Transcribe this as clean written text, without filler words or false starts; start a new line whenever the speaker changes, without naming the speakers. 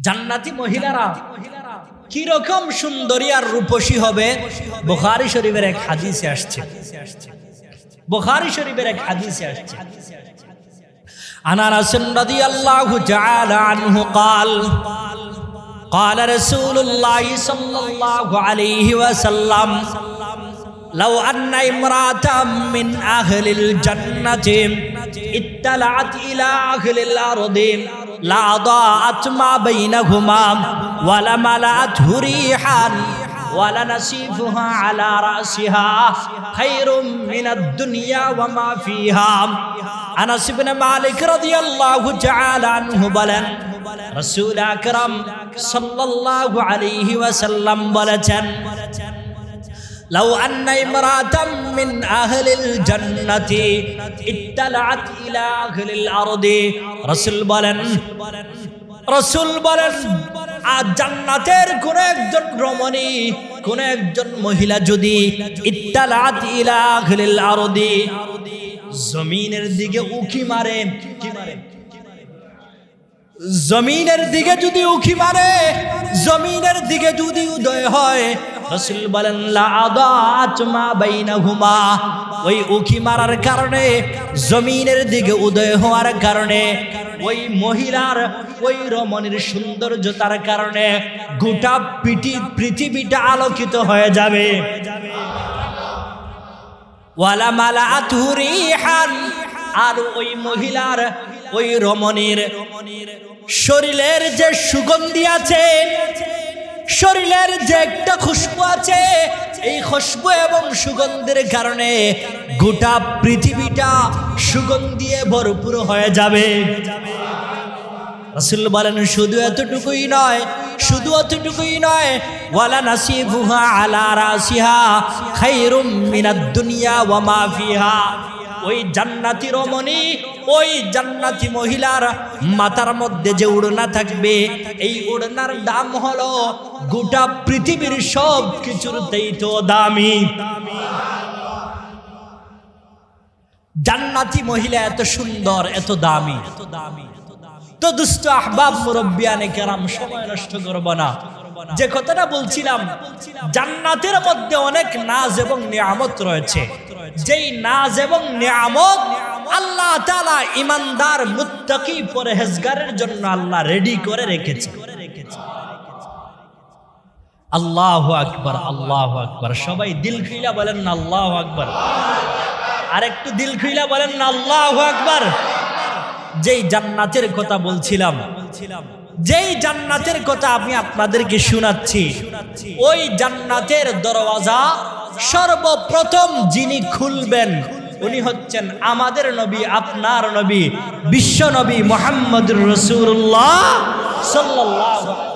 জান্নাতি মহিলারা কি রকম সুন্দরী আর রূপসী হবে বুখারী শরীফের এক হাদিসে আসছে। বুখারী শরীফের এক হাদিসে আসছে, আনাস রাদিয়াল্লাহু তাআলা আনহু قال قال رسول الله صلى الله عليه وسلم لو أن امرأة من أهل الجنة اطلعت إلى أهل الأرض لأضاءت ما بينهما ولملأته ريحا ولنسيفها على رأسها خير من الدنيا وما فيها। আনাস ইবনে মালিক রাদিয়াল্লাহু তাআলা আনহু বলেন, রাসূল আকরাম সাল্লাল্লাহু আলাইহি ওয়াসাল্লাম বলেছেন, লাউ আন্না ইমরাতাম মিন আহলিল জান্নাতি ইত্তালাআত ইলা আহলিল আরদি, রাসূল বলেন আর জান্নাতের কোন একজন রমণী, কোন একজন মহিলা যদি ইত্তালাআত ইলা আহলিল আরদি, জমিনের দিকে উকি মারে, জমিনের দিকে যদি উকি মারে, জমিনের দিকে যদি উদয় হয়, রাসূল বলেন লা আদাত মা বাইনাহুমা, ওই উকি মারার কারণে, জমিনের দিকে উদয় হওয়ার কারণে, ওই মহিলার, ওই রমণীর সৌন্দর্যতার কারণে গোটা পৃথিবীটা আলোকিত হয়ে যাবে। ওয়ালা মালাআতু রিহান, আর ওই মহিলার, ওই রমণীর শরীরের যে সুগন্ধি আছে, শরীরের যে একটা খুশবু আছে, এই খুশবু এবং সুগন্ধের কারণে গোটা পৃথিবীটা সুগন্ধিয়ে ভরপুর হয়ে যাবে। রাসূল বলেন শুধু এতটুকুই নয়, ওয়ালা নাসিফুহা আলা রাসিহা খায়রুম মিনাদ দুনিয়া ওয়া মা ফিহা, ওই জান্নাতি রমণী, ওই জান্নাতি মহিলার মাথার মধ্যে যে ওড়না থাকবে, এই ওড়নার দাম হলো গোটা পৃথিবীর সব কিছুর চাইতে দামি। জান্নাতি মহিলা এত সুন্দর, এত দামি। তো দুস্থ আহবাব মুরব্বিয়ানে কেরাম, সময় নষ্ট করব না, যে কথাটা বলছিলাম, জান্নাতের মধ্যে অনেক নাজ এবং নিয়ামত রয়েছে। যেই নাজ এবং নিয়ামত আল্লাহ তাআলা ঈমানদার মুত্তাকি পরহেজগারের জন্য আল্লাহ রেডি করে রেখেছে। আল্লাহু আকবার, আল্লাহু আকবার। সবাই দিল খুইলা বলেন না আল্লাহু আকবার, আর একটু দিল খুইলা বলেন না আল্লাহু আকবার। যেই জান্নাতের কথা বলছিলাম, যেই জান্নাতের কথা আমি আপনাদেরকে শোনাচ্ছি, ওই জান্নাতের দরওয়াজা সর্বপ্রথম যিনি খুলবেন উনি হচ্ছেন আমাদের নবী, আপনার নবী, বিশ্ব নবী মুহাম্মদুর রাসূলুল্লাহ সাল্লাল্লাহু আলাইহি ওয়াসাল্লাম।